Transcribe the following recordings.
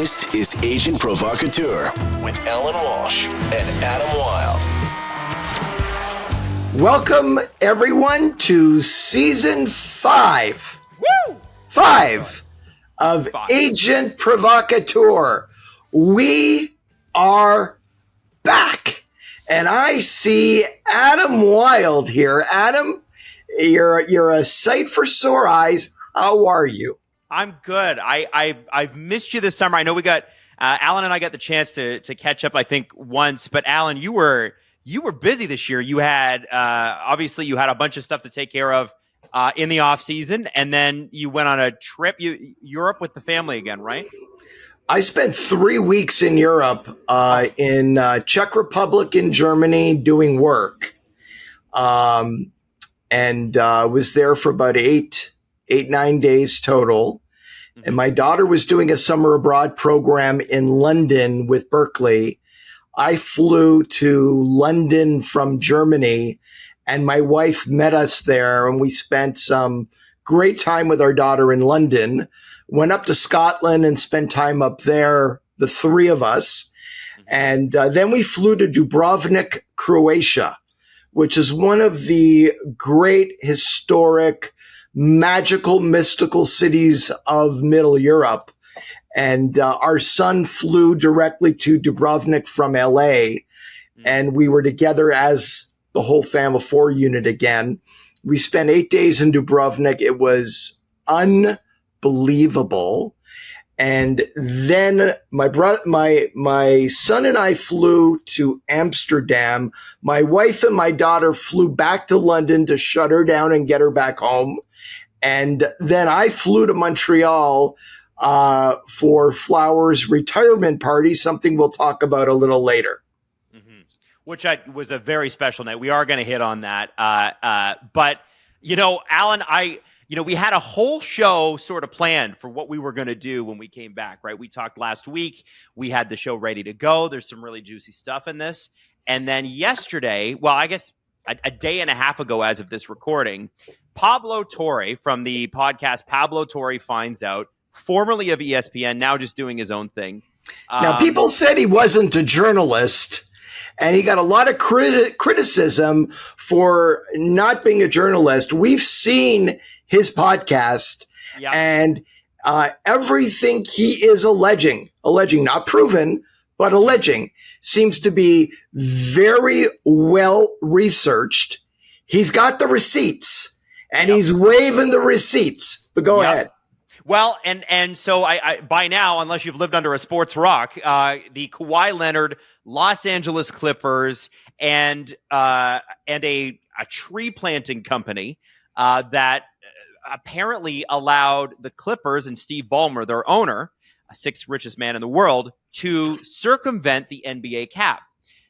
This is Agent Provocateur with Allan Walsh and Adam Wylde. Welcome, everyone, to Season 5. Woo! 5 of Agent Provocateur. We are back. And I see Adam Wylde here. Adam, you're a sight for sore eyes. How are you? I'm good. I've missed you this summer. I know we got Allan and I got the chance to catch up, I think, once. But Allan, you were busy this year. You had obviously you had a bunch of stuff to take care of in the off season, and then you went on a trip. Europe with the family again, right? I spent 3 weeks in Europe, in Czech Republic and Germany, doing work, and was there for about 9 days total. And my daughter was doing a summer abroad program in London with Berkeley. I flew to London from Germany, and my wife met us there, and we spent some great time with our daughter in London. Went up to Scotland and spent time up there, the three of us. And then we flew to Dubrovnik, Croatia, which is one of the great historic magical, mystical cities of Middle Europe. And our son flew directly to Dubrovnik from LA, and we were together as the whole family 4 unit again. We spent 8 days in Dubrovnik. It was unbelievable. And then my son and I flew to Amsterdam. My wife and my daughter flew back to London to shut her down and get her back home. And then I flew to Montreal for Flower's retirement party, something we'll talk about a little later. Mm-hmm. Which was a very special night. We are going to hit on that. But, Allan, we had a whole show sort of planned for what we were going to do when we came back, right? We talked last week. We had the show ready to go. There's some really juicy stuff in this. And then yesterday, well, I guess a day and a half ago as of this recording, Pablo Torre from the podcast Pablo Torre Finds Out, formerly of ESPN, now just doing his own thing. Now, people said he wasn't a journalist, and he got a lot of criticism for not being a journalist. We've seen his podcast, yep. And everything he is alleging, not proven, but alleging, seems to be very well researched. He's got the receipts. And yep. He's waving the receipts. But go yep. ahead. Well, and so I by now, unless you've lived under a sports rock, the Kawhi Leonard Los Angeles Clippers and a tree planting company that apparently allowed the Clippers and Steve Ballmer, their owner, a 6th richest man in the world, to circumvent the NBA cap.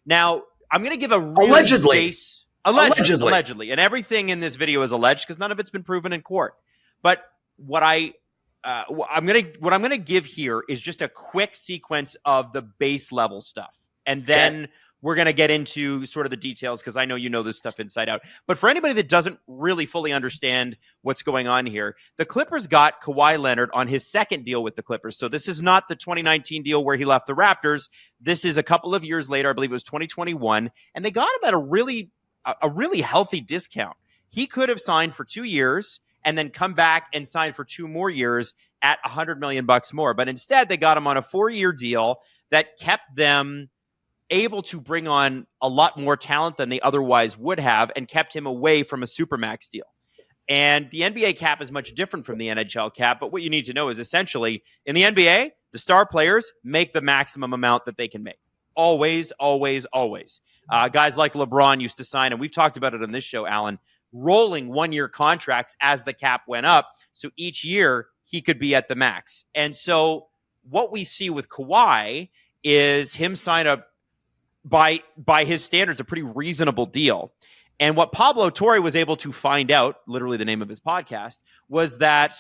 Now, I'm going to give a really Allegedly. And everything in this video is alleged because none of it's been proven in court. But what I'm going to give here is just a quick sequence of the base level stuff. And then we're going to get into sort of the details because I know you know this stuff inside out. But for anybody that doesn't really fully understand what's going on here, the Clippers got Kawhi Leonard on his second deal with the Clippers. So this is not the 2019 deal where he left the Raptors. This is a couple of years later. I believe it was 2021. And they got him at a really healthy discount. He could have signed for 2 years and then come back and sign for 2 more years at $100 million more. But instead, they got him on a 4-year deal that kept them able to bring on a lot more talent than they otherwise would have and kept him away from a Supermax deal. And the NBA cap is much different from the NHL cap. But what you need to know is essentially in the NBA, the star players make the maximum amount that they can make. Always, always, always. Guys like LeBron used to sign, and we've talked about it on this show, Allan, rolling 1-year contracts as the cap went up. So each year he could be at the max. And so what we see with Kawhi is him sign up by his standards, a pretty reasonable deal. And what Pablo Torre was able to find out, literally the name of his podcast, was that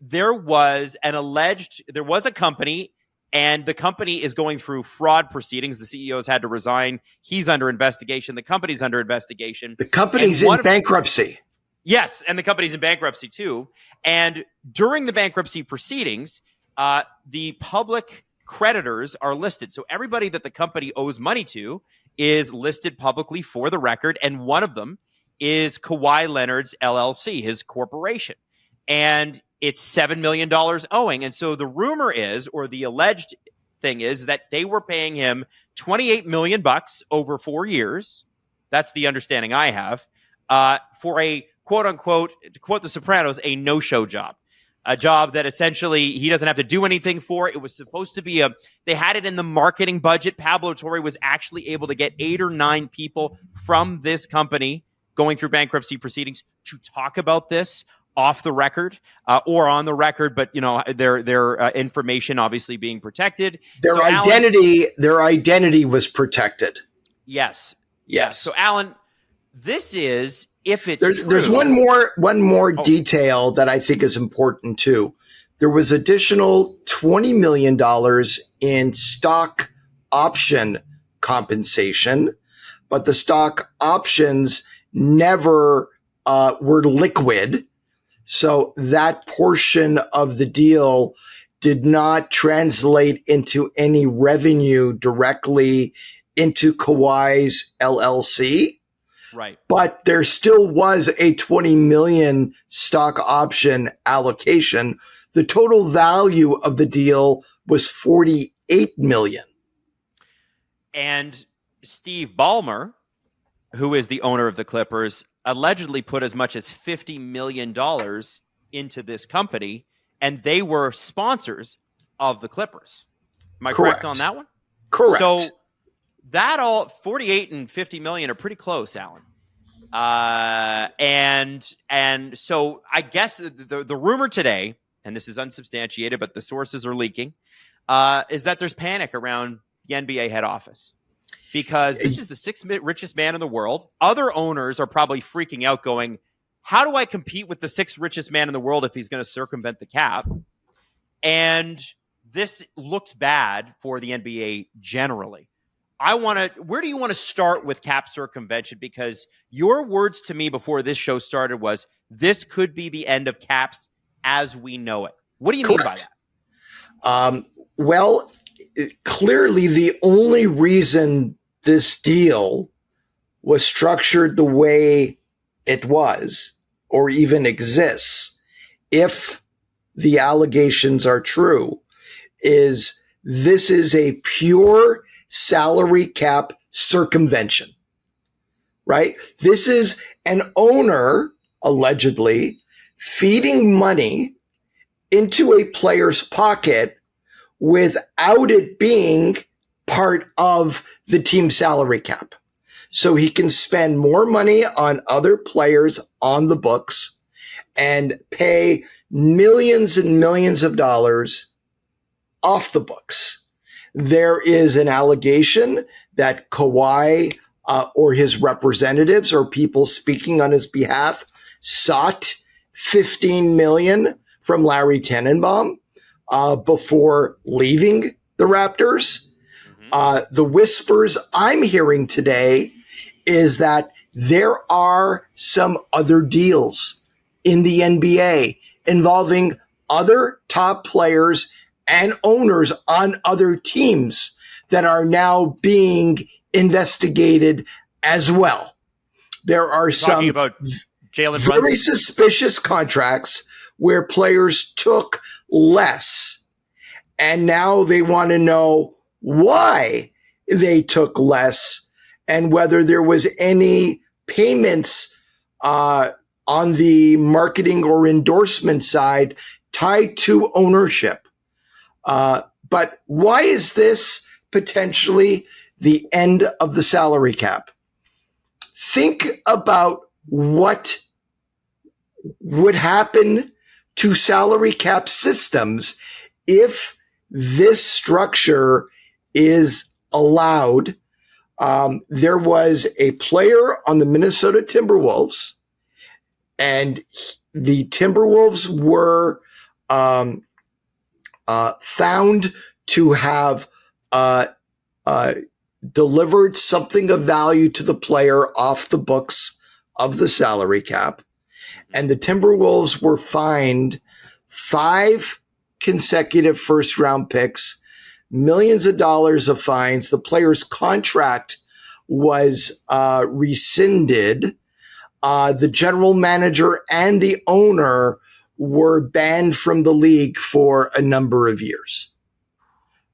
there was a company, and the company is going through fraud proceedings. The CEO's had to resign. He's under investigation. The company's under investigation. The company's in bankruptcy. Yes, and the company's in bankruptcy too. And during the bankruptcy proceedings, the public creditors are listed. So everybody that the company owes money to is listed publicly for the record. And one of them is Kawhi Leonard's LLC, his corporation. And it's $7 million owing. And so the rumor is, or the alleged thing is, that they were paying him $28 million over 4 years. That's the understanding I have, for a quote unquote, to quote The Sopranos, a no-show job. A job that essentially he doesn't have to do anything for. It was supposed to be they had it in the marketing budget. Pablo Torre was actually able to get 8 or 9 people from this company going through bankruptcy proceedings to talk about this off the record, or on the record, but their information obviously being protected. Their identity was protected. Yes. Yes. So Allan, this is, if it's true, there's one more detail that I think is important too. There was additional $20 million in stock option compensation, but the stock options never were liquid. So that portion of the deal did not translate into any revenue directly into Kawhi's LLC. Right. But there still was a 20 million stock option allocation. The total value of the deal was 48 million. And Steve Ballmer, who is the owner of the Clippers, allegedly put as much as $50 million into this company, and they were sponsors of the Clippers. Am I correct on that one? Correct. So that all 48 and 50 million are pretty close, Allan. And so I guess the rumor today, and this is unsubstantiated, but the sources are leaking, is that there's panic around the NBA head office. Because this is the 6th richest man in the world. Other owners are probably freaking out going, how do I compete with the 6th richest man in the world if he's going to circumvent the cap? And this looks bad for the NBA generally. Where do you want to start with cap circumvention? Because your words to me before this show started was, this could be the end of caps as we know it. What do you mean by that? Well, clearly the only reason this deal was structured the way it was, or even exists, if the allegations are true, is this is a pure salary cap circumvention, right? This is an owner, allegedly, feeding money into a player's pocket without it being part of the team salary cap. So he can spend more money on other players on the books and pay millions and millions of dollars off the books. There is an allegation that Kawhi or his representatives or people speaking on his behalf sought $15 million from Larry Tannenbaum before leaving the Raptors. The whispers I'm hearing today is that there are some other deals in the NBA involving other top players and owners on other teams that are now being investigated as well. There are some about Jalen very Brunson. suspicious contracts where players took less, and now they want to know why they took less and whether there was any payments on the marketing or endorsement side tied to ownership. But why is this potentially the end of the salary cap? Think about what would happen to salary cap systems if this structure is allowed. There was a player on the Minnesota Timberwolves, and the Timberwolves were found to have delivered something of value to the player off the books of the salary cap. And the Timberwolves were fined 5 consecutive first-round picks, millions of dollars of fines. The player's contract was rescinded. The general manager and the owner were banned from the league for a number of years.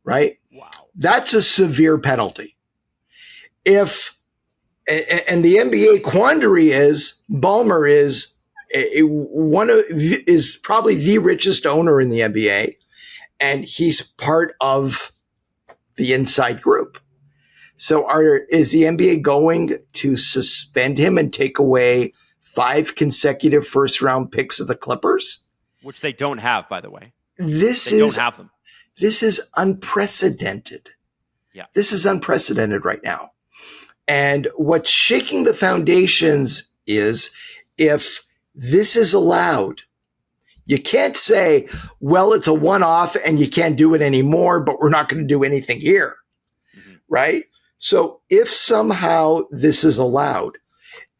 Right? Wow. That's a severe penalty. And the NBA quandary is Ballmer is is probably the richest owner in the NBA, and he's part of the inside group. So is the NBA going to suspend him and take away 5 consecutive first-round picks of the Clippers? Which they don't have, by the way. They don't have them. This is unprecedented. Yeah. This is unprecedented right now. And what's shaking the foundations is if this is allowed, you can't say, well, it's a one-off and you can't do it anymore, but we're not going to do anything here. Mm-hmm. Right? So if somehow this is allowed,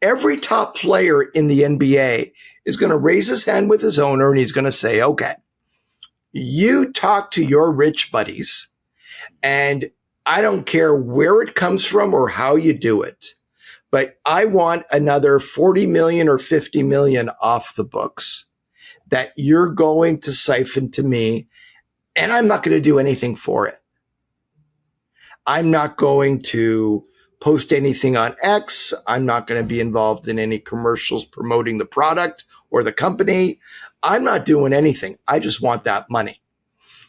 every top player in the NBA is going to raise his hand with his owner and he's going to say, okay, you talk to your rich buddies and I don't care where it comes from or how you do it, but I want another 40 million or 50 million off the books that you're going to siphon to me, and I'm not going to do anything for it. I'm not going to post anything on X. I'm not going to be involved in any commercials promoting the product or the company. I'm not doing anything. I just want that money.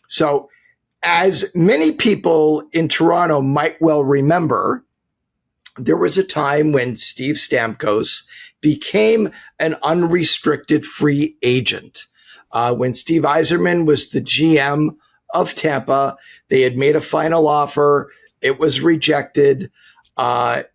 So as many people in Toronto might well remember, there was a time when Steve Stamkos became an unrestricted free agent. When Steve Yzerman was the GM of Tampa, they had made a final offer. It was rejected. Stammer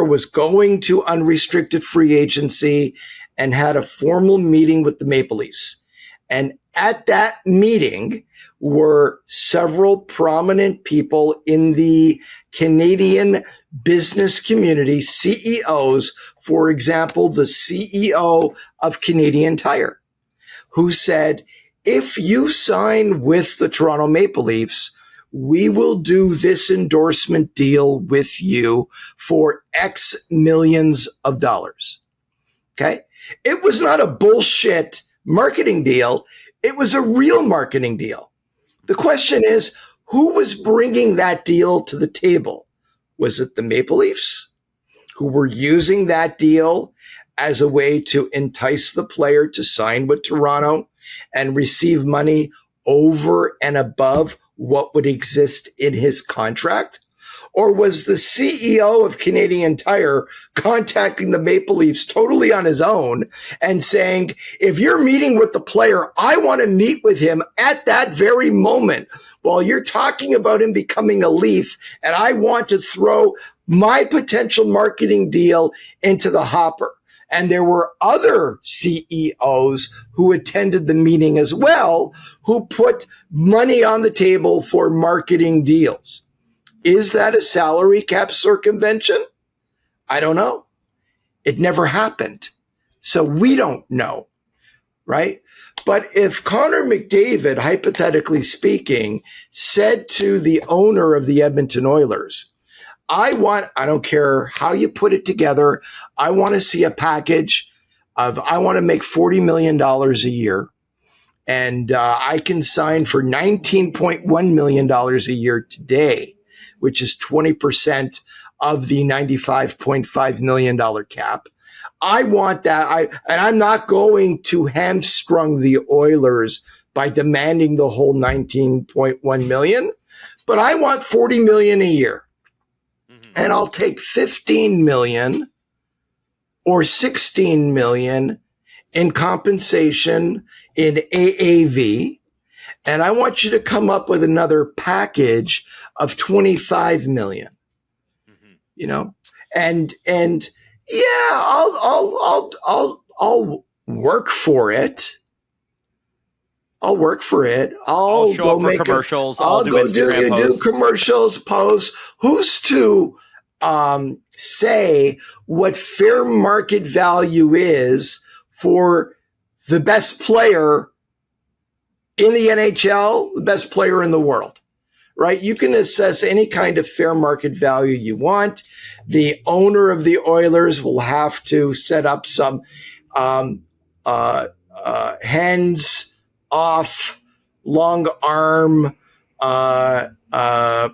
was going to unrestricted free agency and had a formal meeting with the Maple Leafs. And at that meeting were several prominent people in the Canadian business community, CEOs, for example, the CEO of Canadian Tire, who said, if you sign with the Toronto Maple Leafs, we will do this endorsement deal with you for X millions of dollars. Okay? It was not a bullshit marketing deal. It was a real marketing deal. The question is, who was bringing that deal to the table? Was it the Maple Leafs, who were using that deal as a way to entice the player to sign with Toronto and receive money over and above what would exist in his contract? Or was the CEO of Canadian Tire contacting the Maple Leafs totally on his own and saying, if you're meeting with the player, I want to meet with him at that very moment while you're talking about him becoming a Leaf, and I want to throw my potential marketing deal into the hopper. And there were other CEOs who attended the meeting as well, who put money on the table for marketing deals. Is that a salary cap circumvention? I don't know. It never happened. So we don't know, right? But if Connor McDavid, hypothetically speaking, said to the owner of the Edmonton Oilers, I don't care how you put it together, I want to see a package of, I want to make $40 million a year, and I can sign for $19.1 million a year today, which is 20% of the $95.5 million cap. I want that. And I'm not going to hamstrung the Oilers by demanding the whole 19.1 million, but I want 40 million a year. Mm-hmm. And I'll take 15 million or 16 million in compensation in AAV. And I want you to come up with another package of 25 million, you know, and yeah, I'll work for it. I'll work for it. I'll show up for commercials. I'll do Instagram posts. Do commercials, posts. Who's to say what fair market value is for the best player in the NHL, the best player in the world, right? You can assess any kind of fair market value you want. The owner of the Oilers will have to set up some hands off, long arm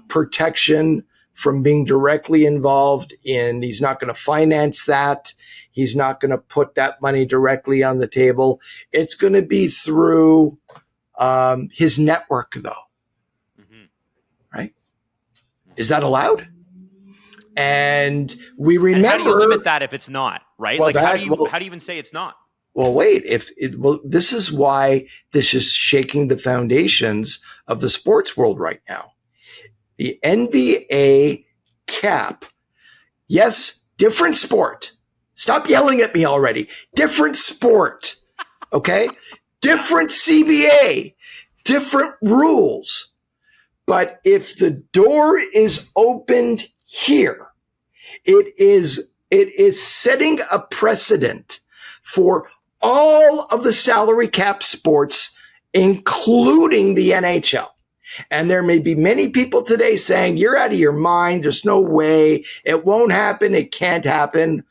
protection from being directly involved in. He's not going to finance that. He's not going to put that money directly on the table. It's going to be through his network, though. Right? Is that allowed? And we remember. And how do you limit that if it's not? Right? Well, like how do you even say it's not? Well, wait. This is why this is shaking the foundations of the sports world right now. The NBA cap, yes, different sport. Stop yelling at me already. Different sport, okay? Different CBA, different rules. But if the door is opened here, it is setting a precedent for all of the salary cap sports, including the NHL. And there may be many people today saying, you're out of your mind. There's no way. It won't happen. It can't happen.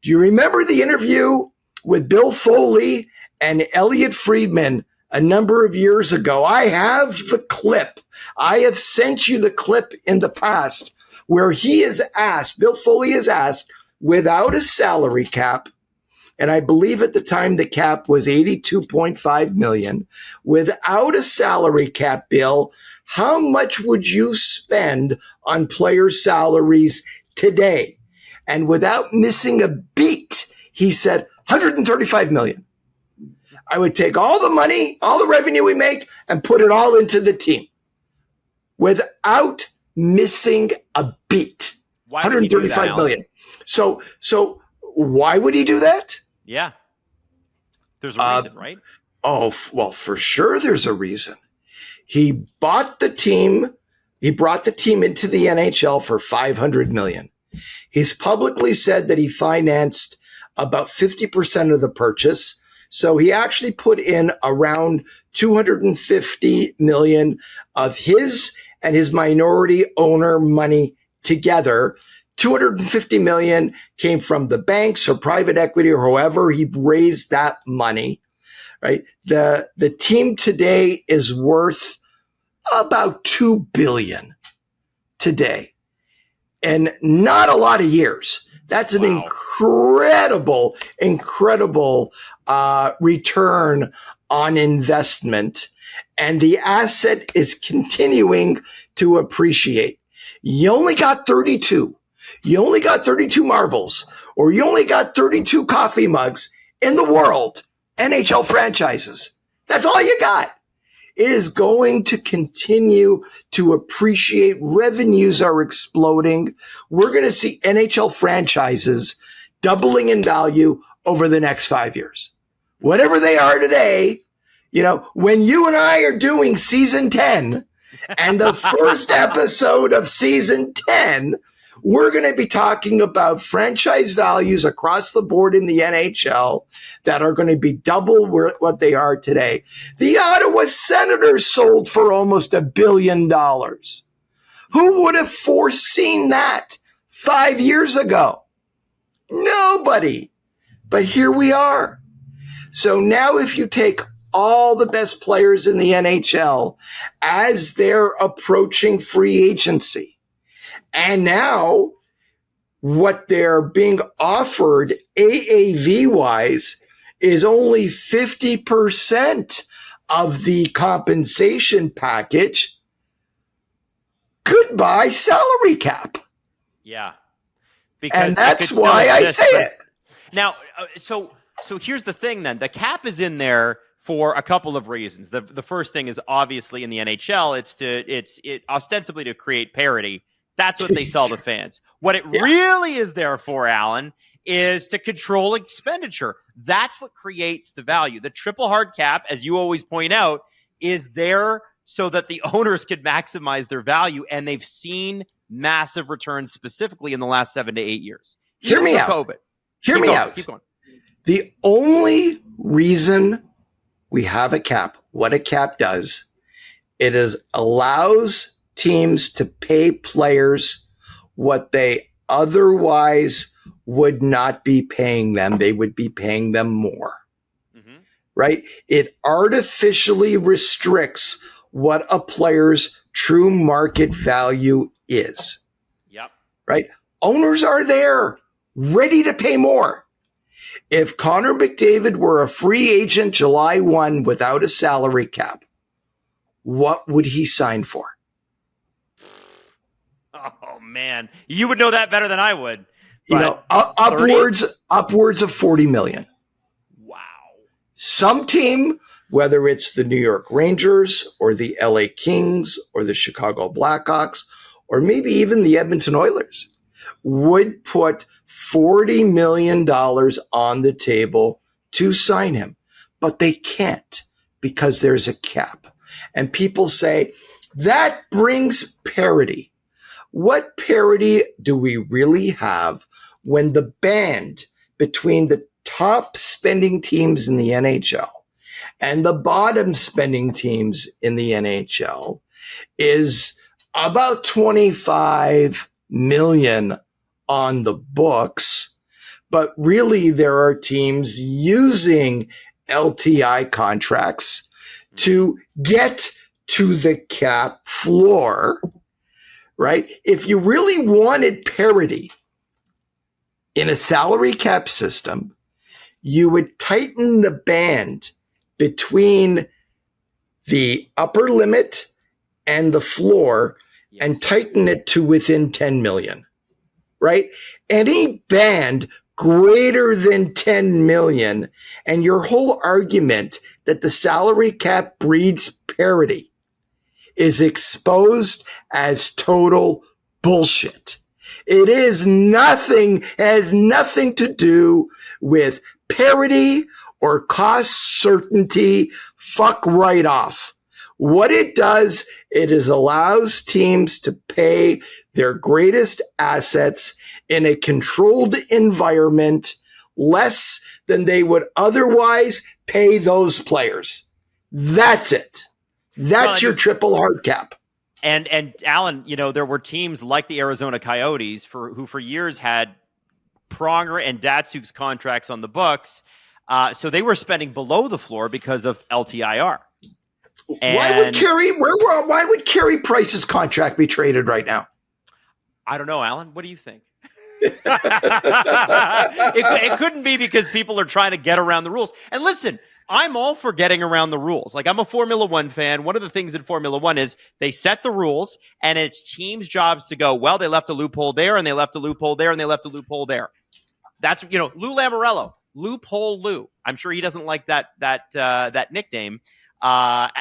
Do you remember the interview with Bill Foley and Elliot Friedman a number of years ago? I have the clip. I have sent you the clip in the past where he is asked, Bill Foley is asked, without a salary cap, and I believe at the time the cap was $82.5 million. Without a salary cap, Bill, how much would you spend on player salaries today? And without missing a beat, he said, $135 million. I would take all the money, all the revenue we make, and put it all into the team without missing a beat. $135 million. So why would he do that? Yeah. There's a reason, right? Oh, well, for sure there's a reason. He bought the team. He brought the team into the NHL for $500 million. He's publicly said that he financed about 50% of the purchase. So he actually put in around $250 million of his and his minority owner money together. $250 million came from the banks or private equity or however he raised that money, right? The team today is worth about $2 billion today. And not a lot of years. That's an incredible return on investment. And the asset is continuing to appreciate. You only got 32. You only got 32 marbles, or you only got 32 coffee mugs in the world, NHL franchises. That's all you got. It is going to continue to appreciate. Revenues are exploding. We're going to see NHL franchises doubling in value over the next 5 years. Whatever they are today, when you and I are doing season 10 and the first episode of season 10, we're going to be talking about franchise values across the board in the NHL that are going to be double what they are today. The Ottawa Senators sold for almost $1 billion. Who would have foreseen that 5 years ago? Nobody. But here we are. So now if you take all the best players in the NHL as they're approaching free agency, and now what they're being offered AAV-wise is only 50% of the compensation package. Goodbye salary cap. Yeah. Because and that's why I say it. Now, so here's the thing then. The cap is in there for a couple of reasons. The first thing is obviously in the NHL, it's ostensibly to create parity. That's what they sell to fans. What it really is there for, Allan, is to control expenditure. That's what creates the value. The triple hard cap, as you always point out, is there so that the owners can maximize their value, and they've seen massive returns specifically in the last 7 to 8 years. Hear me out. COVID. Hear me out. Keep going. The only reason we have a cap. What a cap does, allows teams to pay players what they otherwise would not be paying them. They would be paying them more, right? It artificially restricts what a player's true market value is. Yep. Right? Owners are there, ready to pay more. If Connor McDavid were a free agent July 1 without a salary cap, what would he sign for? Oh, man. You would know that better than I would. You know, upwards of 40 million. Wow. Some team, whether it's the New York Rangers or the LA Kings or the Chicago Blackhawks, or maybe even the Edmonton Oilers, would put $40 million on the table to sign him. But they can't because there's a cap. And people say, that brings parity. What parity do we really have when the band between the top spending teams in the NHL and the bottom spending teams in the NHL is about 25 million on the books, but really there are teams using LTI contracts to get to the cap floor, right? If you really wanted parity in a salary cap system, you would tighten the band between the upper limit and the floor and tighten it to within 10 million, right? Any band greater than 10 million, and your whole argument that the salary cap breeds parity is exposed as total bullshit. It is nothing, has nothing to do with parity or cost certainty. Fuck right off. What it does, it is allows teams to pay their greatest assets in a controlled environment less than they would otherwise pay those players. That's it. That's your triple hard cap. And Allan, you know, there were teams like the Arizona Coyotes who for years had Pronger and Datsuk's contracts on the books. So they were spending below the floor because of LTIR. Why would Carey Price's contract be traded right now? I don't know, Allan. What do you think? It couldn't be because people are trying to get around the rules. And listen, I'm all for getting around the rules. Like, I'm a Formula One fan. One of the things in Formula One is they set the rules, and it's teams' jobs to go, well, they left a loophole there, and they left a loophole there, and they left a loophole there. That's, you know, Lou Lamoriello, Loophole Lou. I'm sure he doesn't like that nickname.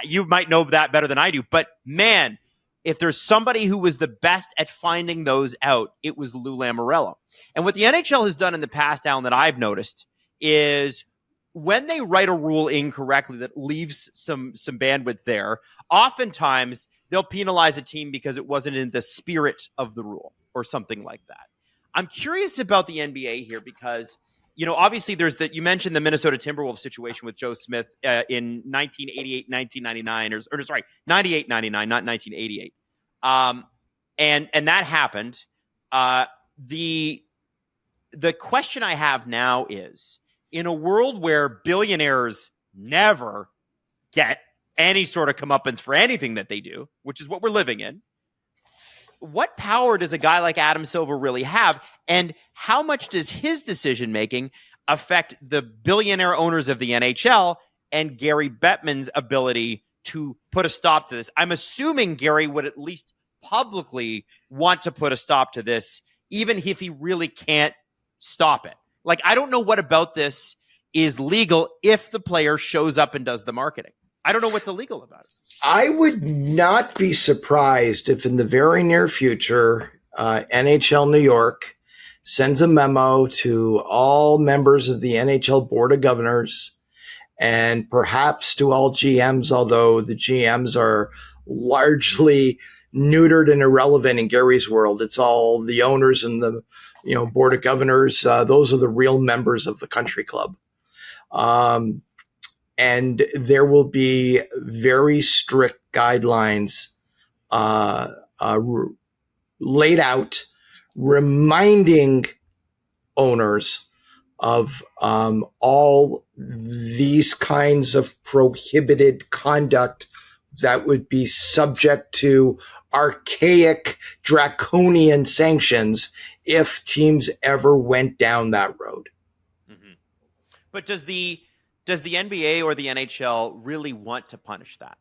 You might know that better than I do. But, man, if there's somebody who was the best at finding those out, it was Lou Lamoriello. And what the NHL has done in the past, Allan, that I've noticed is when they write a rule incorrectly that leaves some bandwidth there, oftentimes they'll penalize a team because it wasn't in the spirit of the rule or something like that. I'm curious about the NBA here because, you know, obviously there's you mentioned the Minnesota Timberwolves situation with Joe Smith in 1988, 1999, or sorry, 98, 99, not 1988. And that happened. The question I have now is, in a world where billionaires never get any sort of comeuppance for anything that they do, which is what we're living in, what power does a guy like Adam Silver really have? And how much does his decision-making affect the billionaire owners of the NHL and Gary Bettman's ability to put a stop to this? I'm assuming Gary would at least publicly want to put a stop to this, even if he really can't stop it. Like, I don't know what about this is legal if the player shows up and does the marketing. I don't know what's illegal about it. I would not be surprised if in the very near future, NHL New York sends a memo to all members of the NHL Board of Governors and perhaps to all GMs, although the GMs are largely neutered and irrelevant in Gary's world. It's all the owners and the Board of Governors. Those are the real members of the country club. and there will be very strict guidelines laid out reminding owners of all these kinds of prohibited conduct that would be subject to archaic, draconian sanctions if teams ever went down that road. Mm-hmm. But does the NBA or the NHL really want to punish that?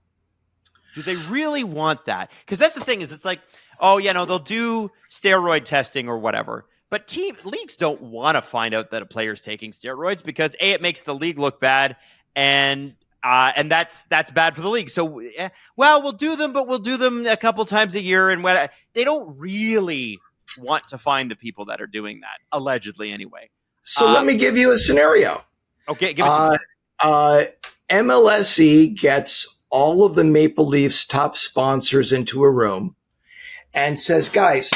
Do they really want that? Because that's the thing is it's like, oh, they'll do steroid testing or whatever. But leagues don't want to find out that a player's taking steroids because A, it makes the league look bad, and that's bad for the league. So, we'll do them, but we'll do them a couple times a year. And they don't really want to find the people that are doing that, allegedly anyway. So let me give you a scenario. Okay, give it to me. MLSE gets all of the Maple Leafs top sponsors into a room and says, guys,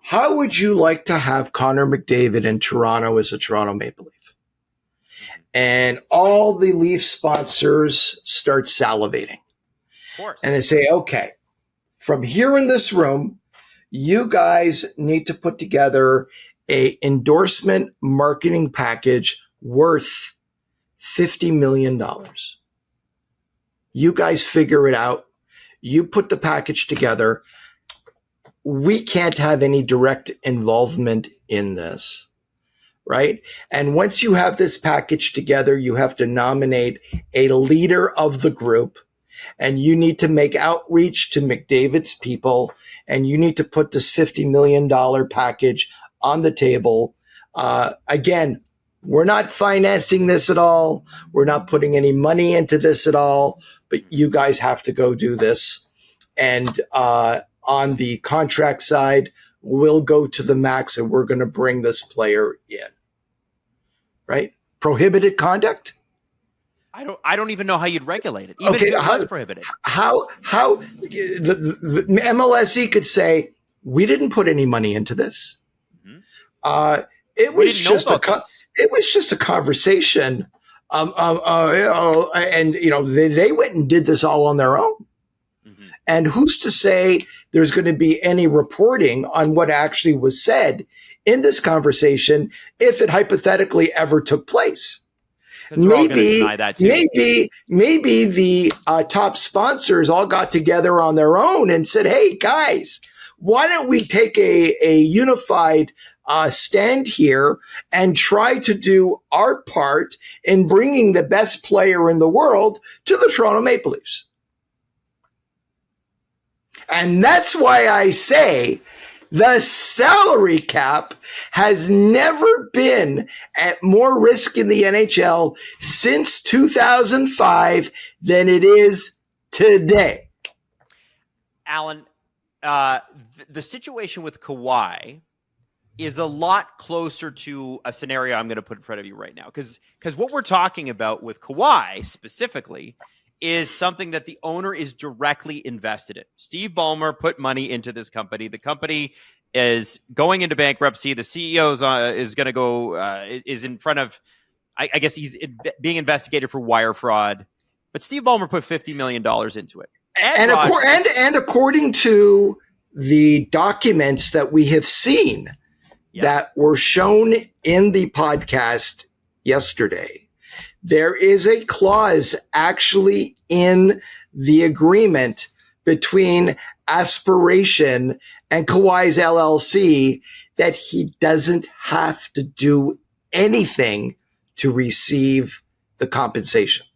how would you like to have Connor McDavid in Toronto as a Toronto Maple Leaf? And all the Leaf sponsors start salivating. Of course. And they say, okay, from here in this room, you guys need to put together a endorsement marketing package worth $50 million. You guys figure it out. You put the package together. We can't have any direct involvement in this, right? And once you have this package together, you have to nominate a leader of the group, and you need to make outreach to McDavid's people, and you need to put this $50 million package on the table. Again, we're not financing this at all. We're not putting any money into this at all, but you guys have to go do this. And on the contract side, we'll go to the max and we're going to bring this player in. Right? Prohibited conduct? I don't even know how you'd regulate it. Even okay, if it was prohibited. How the MLSE could say, we didn't put any money into this. Mm-hmm. It was just a conversation. And they went and did this all on their own. Mm-hmm. And who's to say there's going to be any reporting on what actually was said in this conversation if it hypothetically ever took place? Maybe the top sponsors all got together on their own and said, hey, guys, why don't we take a unified stand here and try to do our part in bringing the best player in the world to the Toronto Maple Leafs? And that's why I say the salary cap has never been at more risk in the NHL since 2005 than it is today. Allan, the situation with Kawhi is a lot closer to a scenario I'm going to put in front of you right now. Because what we're talking about with Kawhi specifically is something that the owner is directly invested in. Steve Ballmer put money into this company. The company is going into bankruptcy. The CEO is going to go, is in front of, I guess he's being investigated for wire fraud. But Steve Ballmer put $50 million into it. And according to the documents that we have seen that were shown in the podcast yesterday, there is a clause actually in the agreement between Aspiration and Kawhi's LLC that he doesn't have to do anything to receive the compensation.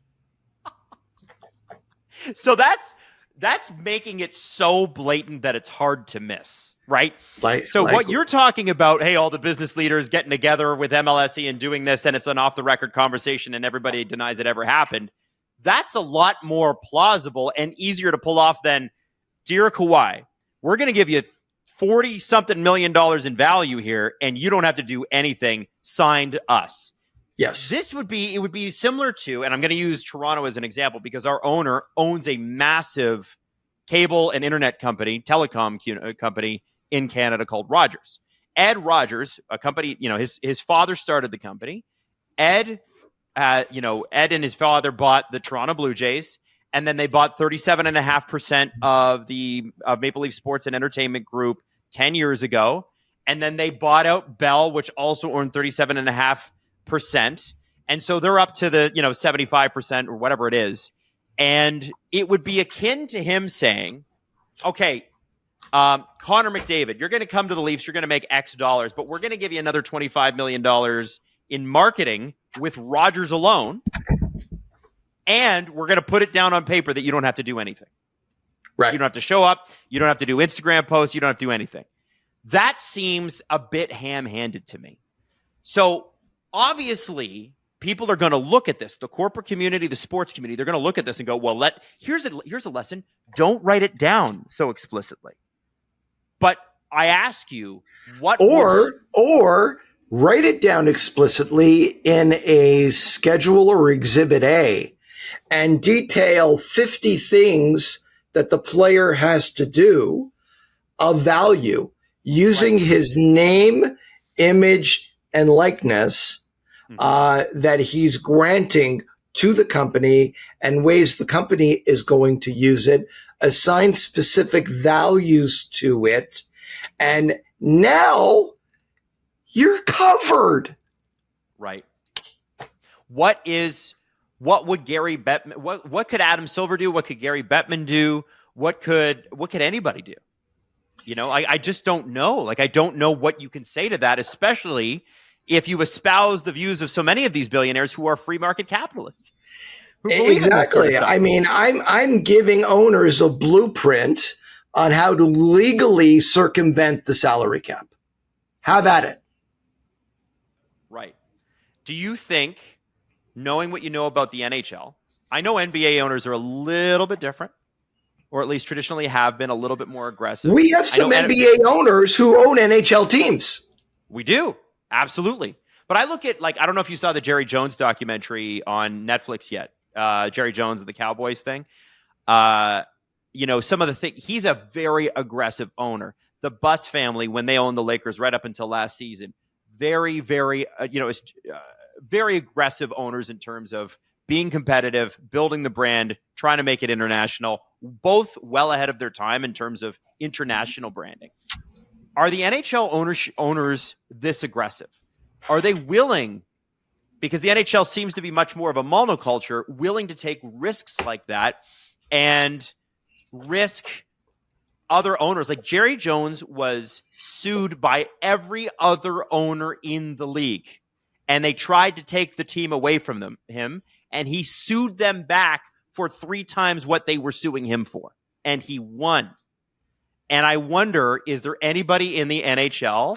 So that's making it so blatant that it's hard to miss, right? What you're talking about, hey, all the business leaders getting together with MLSE and doing this, and it's an off-the-record conversation and everybody denies it ever happened, that's a lot more plausible and easier to pull off than, dear Kawhi, we're going to give you $40-something million in value here, and you don't have to do anything. Signed us. Yes. It would be similar to, and I'm going to use Toronto as an example because our owner owns a massive cable and internet company, telecom company in Canada called Rogers. Ed Rogers, a company, his father started the company. Ed Ed and his father bought the Toronto Blue Jays, and then they bought 37.5% of Maple Leaf Sports and Entertainment Group 10 years ago. And then they bought out Bell, which also earned 37.5%. And so they're up to the, 75% or whatever it is. And it would be akin to him saying, okay, Connor McDavid, you're going to come to the Leafs, you're going to make X dollars, but we're going to give you another $25 million in marketing with Rogers alone. And we're going to put it down on paper that you don't have to do anything. Right. You don't have to show up. You don't have to do Instagram posts. You don't have to do anything. That seems a bit ham-handed to me. So obviously, people are going to look at this. The corporate community, the sports community, they're going to look at this and go, well, here's a lesson. Don't write it down so explicitly. But I ask you, or write it down explicitly in a schedule or exhibit A and detail 50 things that the player has to do of value using his name, image, and likeness that he's granting to the company and ways the company is going to use it, assign specific values to it, and now you're covered. Right. What would Gary Bettman, what could Adam Silver do? What could Gary Bettman do? What could anybody do? I just don't know. Like, I don't know what you can say to that, especially if you espouse the views of so many of these billionaires who are free market capitalists. Exactly. I mean, I'm giving owners a blueprint on how to legally circumvent the salary cap. Have at it. Right. Do you think, knowing what you know about the NHL, I know NBA owners are a little bit different, or at least traditionally have been a little bit more aggressive. We have some NBA owners who own NHL teams. We do. Absolutely. But I look at, I don't know if you saw the Jerry Jones documentary on Netflix yet. Jerry Jones and the Cowboys thing. Some of the things, he's a very aggressive owner. The Buss family, when they owned the Lakers right up until last season, very, very, very aggressive owners in terms of being competitive, building the brand, trying to make it international, both well ahead of their time in terms of international branding. Are the NHL owners this aggressive? Are they willing, because the NHL seems to be much more of a monoculture, willing to take risks like that and risk other owners? Like Jerry Jones was sued by every other owner in the league, and they tried to take the team away from him, and he sued them back for 3 times what they were suing him for, and he won. And I wonder, is there anybody in the NHL?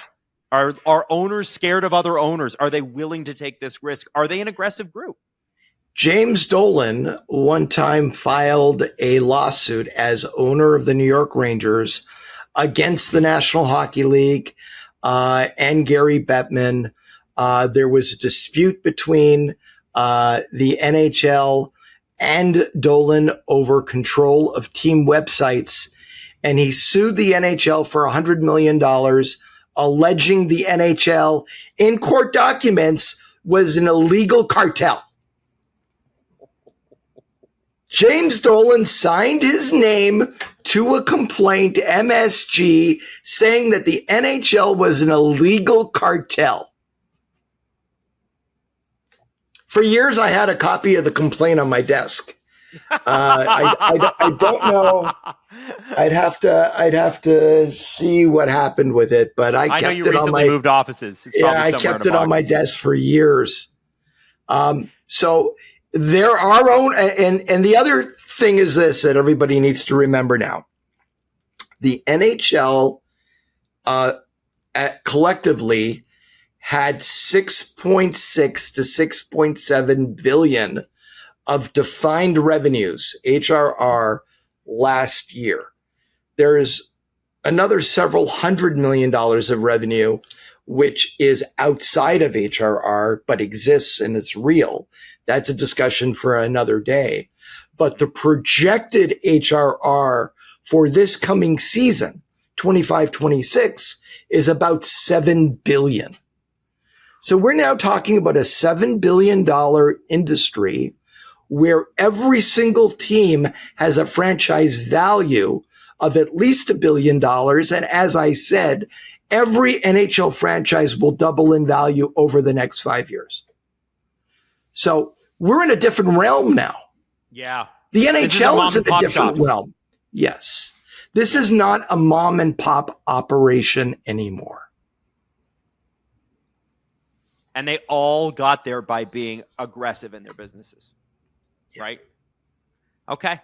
Are owners scared of other owners? Are they willing to take this risk? Are they an aggressive group? James Dolan one time filed a lawsuit as owner of the New York Rangers against the National Hockey League and Gary Bettman. There was a dispute between the NHL and Dolan over control of team websites, and he sued the NHL for $100 million, alleging the NHL in court documents was an illegal cartel. James Dolan signed his name to a complaint to MSG saying that the NHL was an illegal cartel. For years, I had a copy of the complaint on my desk. I don't know. I'd have to see what happened with it, but I kept know you it recently on my moved offices. It's I kept it on my desk for years. So there are and the other thing is this that everybody needs to remember now: the NHL collectively had 6.6 to 6.7 billion of defined revenues, HRR, last year. There is another several $100 million of revenue, which is outside of HRR, but exists and it's real. That's a discussion for another day. But the projected HRR for this coming season, 25-26, is about $7 billion. So we're now talking about a $7 billion industry where every single team has a franchise value of at least $1 billion. And as I said, every NHL franchise will double in value over the next 5 years. So we're in a different realm now. Yeah. The NHL is in a different shops. realm. Yes. This is not a mom and pop operation anymore. And they all got there by being aggressive in their businesses. Yeah. Right? Okay.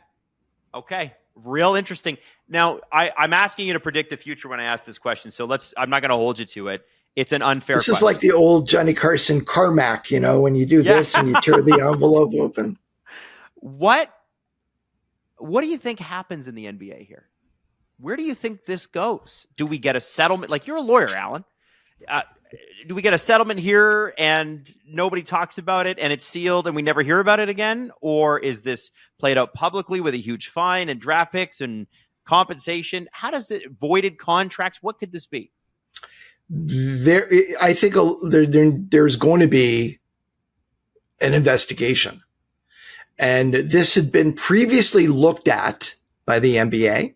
Real interesting. Now, I'm asking you to predict the future when I ask this question. So I'm not going to hold you to it. It's an unfair question. This is like the old Johnny Carson Carmack, when you do this and you tear the envelope open. What do you think happens in the NBA here? Where do you think this goes? Do we get a settlement? Like, you're a lawyer, Allan. Do we get a settlement here and nobody talks about it and it's sealed and we never hear about it again? Or is this played out publicly with a huge fine and draft picks and compensation? How does it voided contracts? What could this be? I think there's going to be an investigation. And this had been previously looked at by the NBA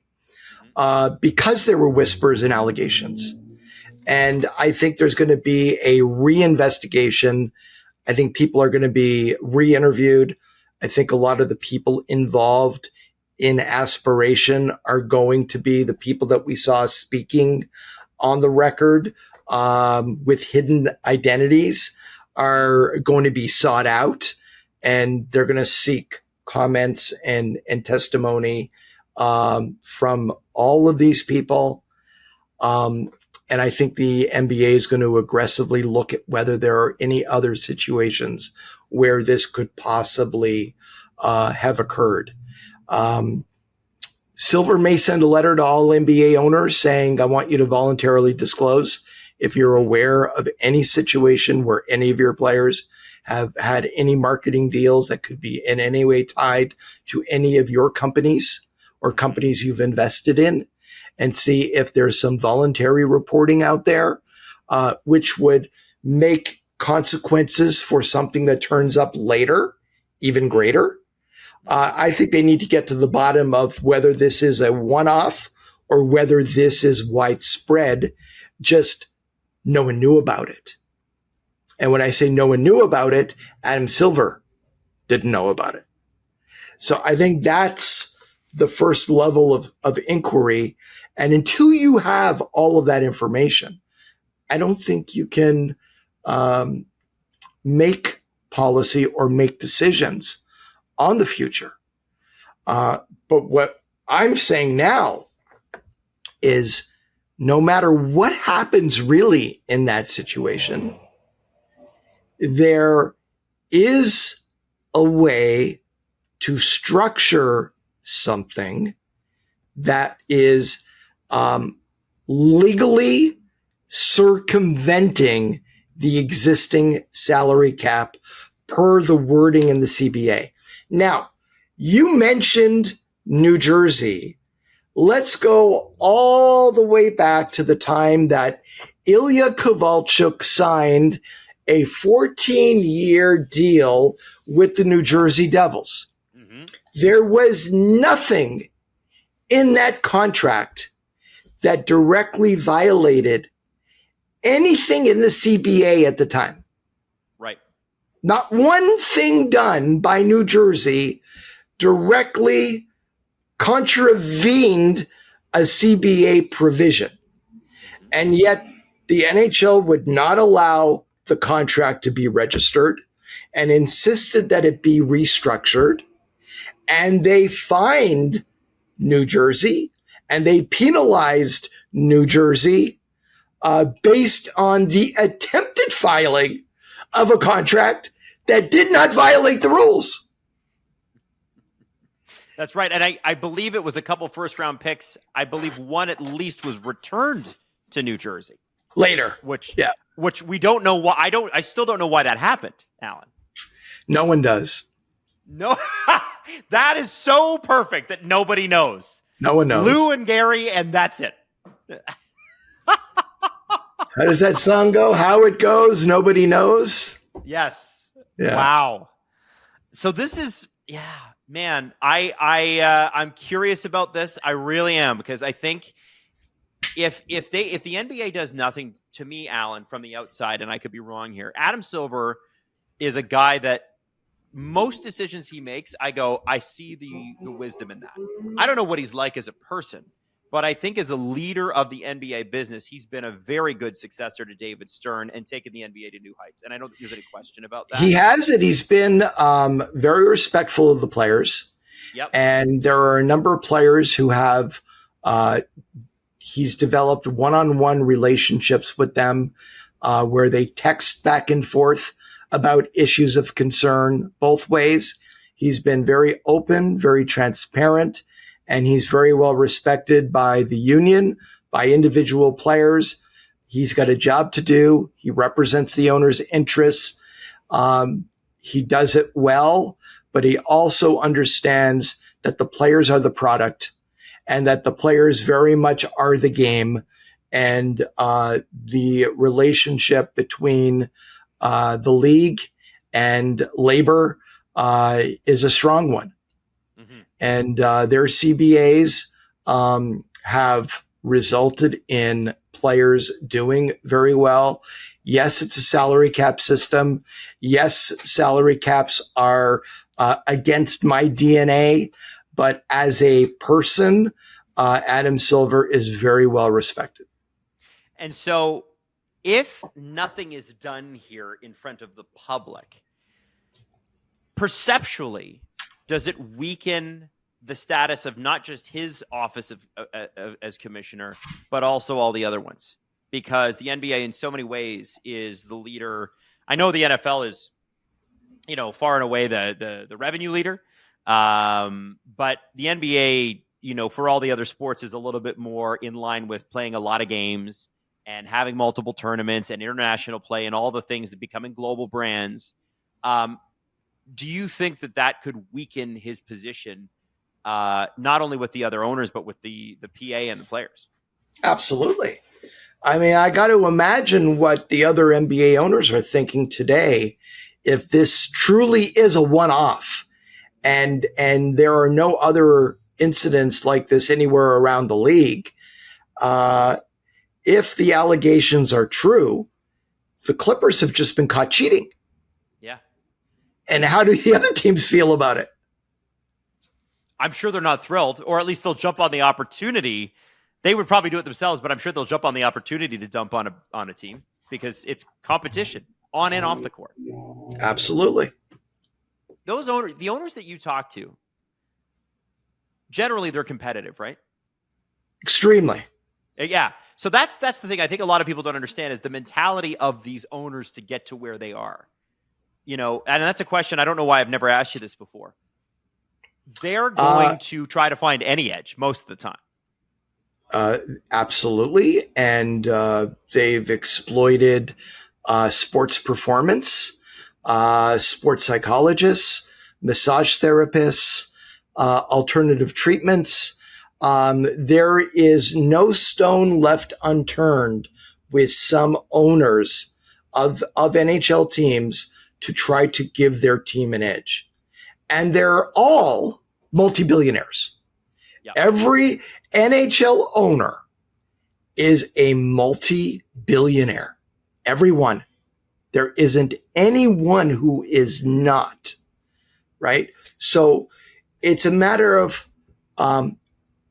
because there were whispers and allegations. And I think there's going to be a reinvestigation. I think people are going to be re-interviewed. I think a lot of the people involved in aspiration are going to be the people that we saw speaking on the record with hidden identities are going to be sought out, and they're going to seek comments and testimony from all of these people. And I think the NBA is going to aggressively look at whether there are any other situations where this could possibly have occurred. Silver may send a letter to all NBA owners saying, I want you to voluntarily disclose if you're aware of any situation where any of your players have had any marketing deals that could be in any way tied to any of your companies or companies you've invested in, and see if there's some voluntary reporting out there, which would make consequences for something that turns up later even greater. I think they need to get to the bottom of whether this is a one-off or whether this is widespread. Just no one knew about it. And when I say no one knew about it, Adam Silver didn't know about it. So I think that's the first level of inquiry. And until you have all of that information, I don't think you can make policy or make decisions on the future. But what I'm saying now is no matter what happens really in that situation, there is a way to structure something that is legally circumventing the existing salary cap per the wording in the CBA. Now, you mentioned New Jersey. Let's go all the way back to the time that Ilya Kovalchuk signed a 14-year deal with the New Jersey Devils. Mm-hmm. There was nothing in that contract that directly violated anything in the CBA at the time. Right. Not one thing done by New Jersey directly contravened a CBA provision. And yet the NHL would not allow the contract to be registered and insisted that it be restructured. And they fined New Jersey and they penalized New Jersey based on the attempted filing of a contract that did not violate the rules. That's right. And I believe it was a couple first-round picks. I believe one at least was returned to New Jersey. Later. Which we don't know why. I still don't know why that happened, Allan. No one does. No. That is so perfect that nobody knows. No one knows. Lou and Gary, and that's it. How does that song go? How it goes, nobody knows. Yes. Yeah. Wow. So this is, man, I'm curious about this. I really am, because I think if the NBA does nothing, to me, Allan, from the outside, and I could be wrong here, Adam Silver is a guy that most decisions he makes, I see the wisdom in that. I don't know what he's like as a person, but I think as a leader of the NBA business, he's been a very good successor to David Stern and taken the NBA to new heights. And I don't think there's any question about that. He has it. He's been very respectful of the players. Yep. And there are a number of players who have, he's developed one-on-one relationships with them where they text back and forth about issues of concern both ways. He's been very open, very transparent, and he's very well respected by the union, by individual players. He's got a job to do. He represents the owner's interests. He does it well, but he also understands that the players are the product and that the players very much are the game. And the relationship between the league and labor is a strong one. Mm-hmm. And their CBAs have resulted in players doing very well. Yes, it's a salary cap system. Yes, salary caps are against my DNA, but as a person, Adam Silver is very well respected. And so if nothing is done here in front of the public, perceptually, does it weaken the status of not just his office as commissioner, but also all the other ones? Because the NBA in so many ways is the leader. I know the NFL is, far and away the revenue leader. But the NBA, for all the other sports, is a little bit more in line with playing a lot of games and having multiple tournaments and international play and all the things that becoming global brands. Do you think that could weaken his position, not only with the other owners, but with the PA and the players? Absolutely. I mean, I got to imagine what the other NBA owners are thinking today if this truly is a one-off and there are no other incidents like this anywhere around the league. If the allegations are true, the Clippers have just been caught cheating. Yeah. And how do the other teams feel about it? I'm sure they're not thrilled, or at least they'll jump on the opportunity. They would probably do it themselves, but I'm sure they'll jump on the opportunity to dump on a team because it's competition on and off the court. Absolutely. The owners that you talk to, generally they're competitive, right? Extremely. Yeah. So that's the thing I think a lot of people don't understand is the mentality of these owners to get to where they are. And that's a question. I don't know why I've never asked you this before. They're going to try to find any edge most of the time. Absolutely. And they've exploited sports performance, sports psychologists, massage therapists, alternative treatments. There is no stone left unturned with some owners of NHL teams to try to give their team an edge. And they're all multi-billionaires. Yep. Every NHL owner is a multi-billionaire. Everyone. There isn't anyone who is not, right? So it's a matter of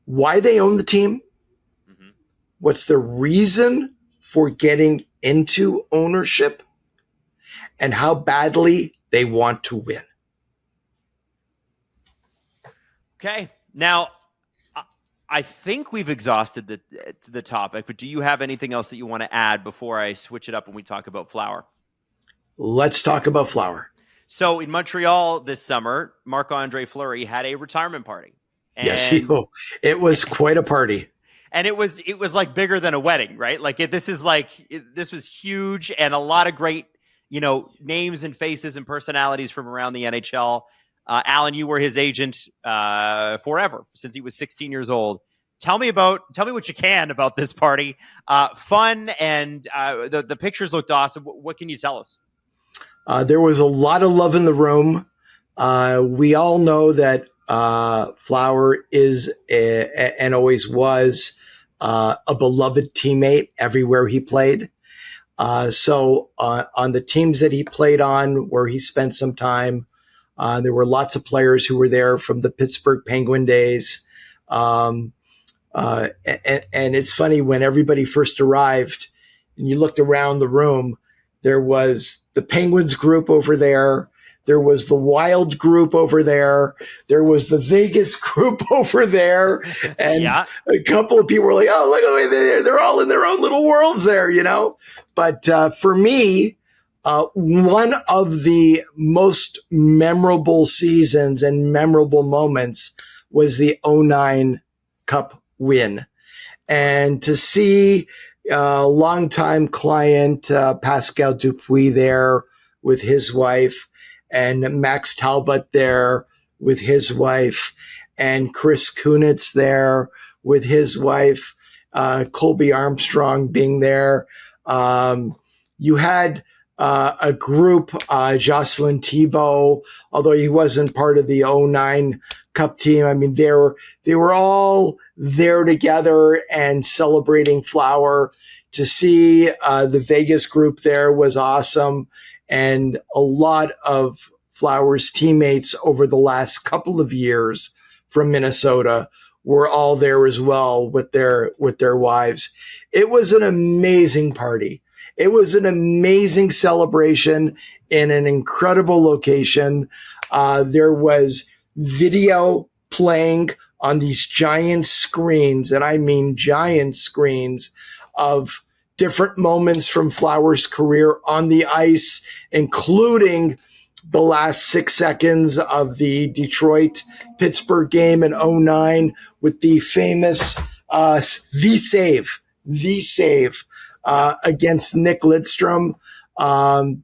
why they own the team. Mm-hmm. What's the reason for getting into ownership and how badly they want to win. Okay. Now, I think we've exhausted the topic, but do you have anything else that you want to add before I switch it up when we talk about Flower? Let's talk about Flower. So in Montreal this summer, Marc-André Fleury had a retirement party. Yes, it was quite a party. And it was like bigger than a wedding, right? Like this was huge and a lot of great, names and faces and personalities from around the NHL. Allan, you were his agent forever, since he was 16 years old. Tell me what you can about this party. Fun, and the pictures looked awesome. What can you tell us? There was a lot of love in the room. We all know that Flower is and always was a beloved teammate everywhere he played. So on the teams that he played on, where he spent some time, there were lots of players who were there from the Pittsburgh Penguin days. And it's funny, when everybody first arrived and you looked around the room, there was the Penguins group over there. There was the Wylde group over there. There was the Vegas group over there. And a couple of people were like, oh, look at them. They're all in their own little worlds there, you know? But for me, one of the most memorable seasons and memorable moments was the '09 Cup win. And to see longtime client Pascal Dupuis there with his wife, and Max Talbot there with his wife, and Chris Kunitz there with his wife, Colby Armstrong being there. You had a group, Jocelyn Thibault, although he wasn't part of the '09 Cup team. I mean, they were all there together and celebrating Flower. To see the Vegas group there was awesome. And a lot of Flower's teammates over the last couple of years from Minnesota were all there as well with their wives. It was an amazing party. It was an amazing celebration in an incredible location. There was video playing on these giant screens, and I mean giant screens, of different moments from Flower's career on the ice, including the last 6 seconds of the Detroit-Pittsburgh game in '09 with the famous the save against Nick Lidstrom.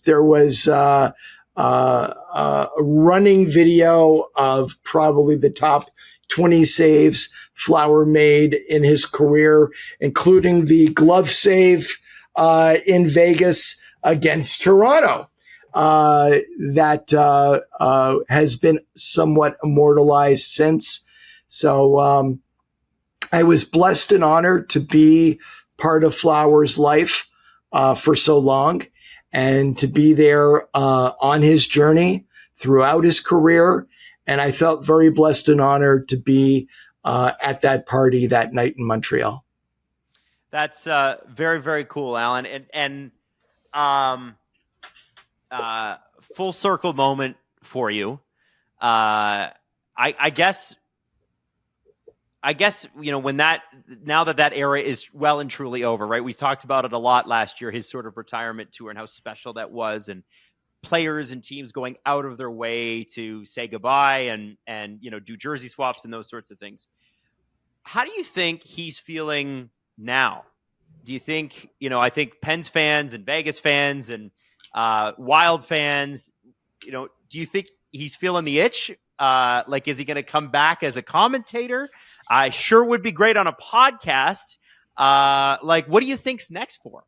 There was a running video of probably the top 20 saves Flower made in his career, including the glove save in Vegas against Toronto. That has been somewhat immortalized since. So I was blessed and honored to be part of Flower's life for so long, and to be there on his journey throughout his career. And I felt very blessed and honored to be at that party that night in Montreal. That's very, very cool, Allan. And full circle moment for you. I guess, you know, now that era is well and truly over, right? We talked about it a lot last year, his sort of retirement tour and how special that was, and players and teams going out of their way to say goodbye and you know, do jersey swaps and those sorts of things. How do you think he's feeling now? Do you think, you know, I think Pens fans and Vegas fans and Wylde fans, you know, do you think he's feeling the itch? Like, is he going to come back as a commentator? I sure would be great on a podcast. Like, what do you think's next for him?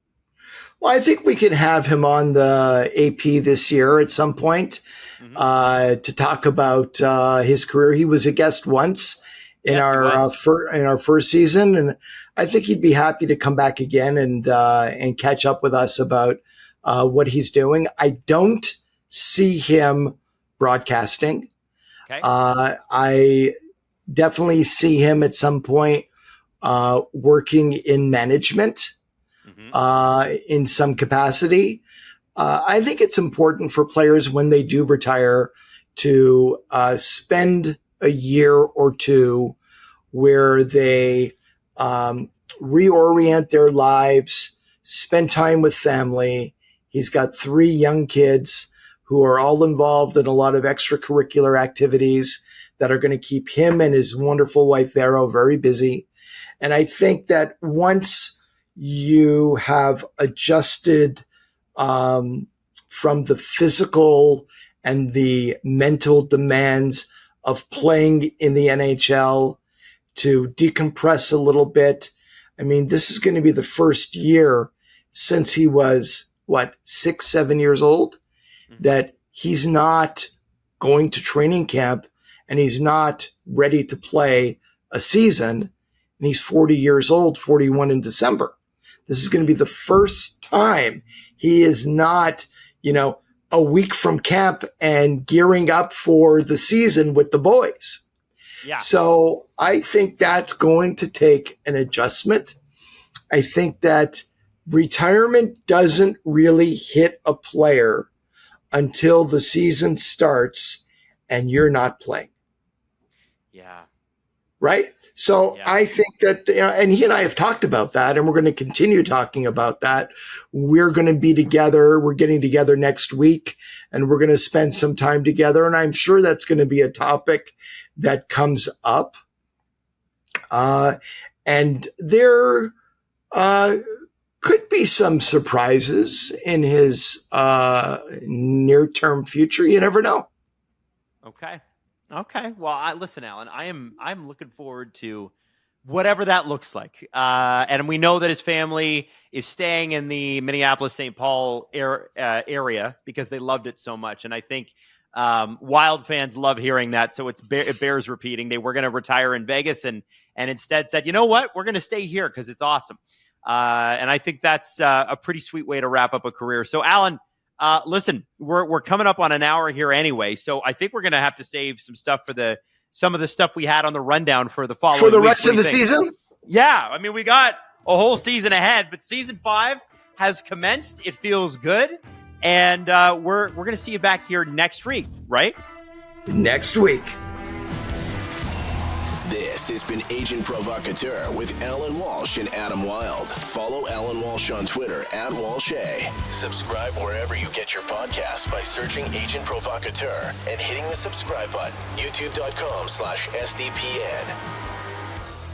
Well, I think we can have him on the AP this year at some point to talk about his career. He was a guest once in our first season, and I think he'd be happy to come back again and catch up with us about what he's doing. I don't see him broadcasting. Okay. I definitely see him at some point working in management. In some capacity. I think it's important for players when they do retire to spend a year or two where they reorient their lives, spend time with family. He's got 3 young kids who are all involved in a lot of extracurricular activities that are going to keep him and his wonderful wife, Vero, very busy. And I think that once you have adjusted from the physical and the mental demands of playing in the NHL to decompress a little bit. I mean, this is going to be the first year since he was, 6, 7 years old, that he's not going to training camp and he's not ready to play a season. And he's 40 years old, 41 in December. This is going to be the first time he is not, a week from camp and gearing up for the season with the boys. Yeah. So I think that's going to take an adjustment. I think that retirement doesn't really hit a player until the season starts and you're not playing. Yeah. Right? So yeah. I think that, and he and I have talked about that, and we're going to continue talking about that. We're going to be together. We're getting together next week, and we're going to spend some time together. And I'm sure that's going to be a topic that comes up. And there could be some surprises in his near-term future. You never know. Okay. Well, listen, Allan, I'm looking forward to whatever that looks like. And we know that his family is staying in the Minneapolis-St. Paul area because they loved it so much. And I think Wylde fans love hearing that. So it bears repeating. They were going to retire in Vegas and instead said, you know what? We're going to stay here because it's awesome. And I think that's a pretty sweet way to wrap up a career. So, Allan, listen, we're coming up on an hour here anyway, so I think we're going to have to save some stuff for some of the stuff we had on the rundown for the following for the week. rest of the season. Yeah, I mean, we got a whole season ahead, but season 5 has commenced. It feels good, and we're going to see you back here next week, right? Next week. This has been Agent Provocateur with Allan Walsh and Adam Wylde. Follow Allan Walsh on Twitter @WalshA. Subscribe wherever you get your podcasts by searching Agent Provocateur and hitting the subscribe button. YouTube.com/SDPN.